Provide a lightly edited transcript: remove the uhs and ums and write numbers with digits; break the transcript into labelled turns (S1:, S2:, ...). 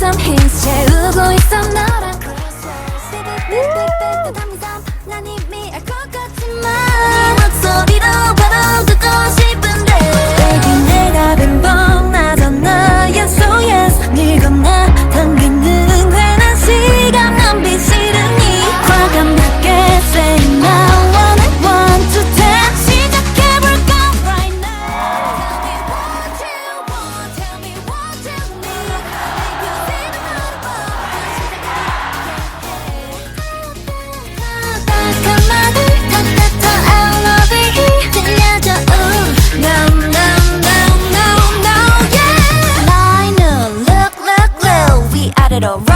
S1: some hints 채우고 있어 너랑 난 이미 알 것 같지만 목소리로 바로 듣고 싶은데 Baby 내가 빈번하잖아 Yes oh yes 네 건나 당기는 괜한 시간 낭비 싫으니 과감하게 say now one to ten 시작해볼까 right now Tell me what you need Make you see the 따뜻한 말을 다 I love it 들려줘 No no no no no yeah 나이는 look look low We at it alright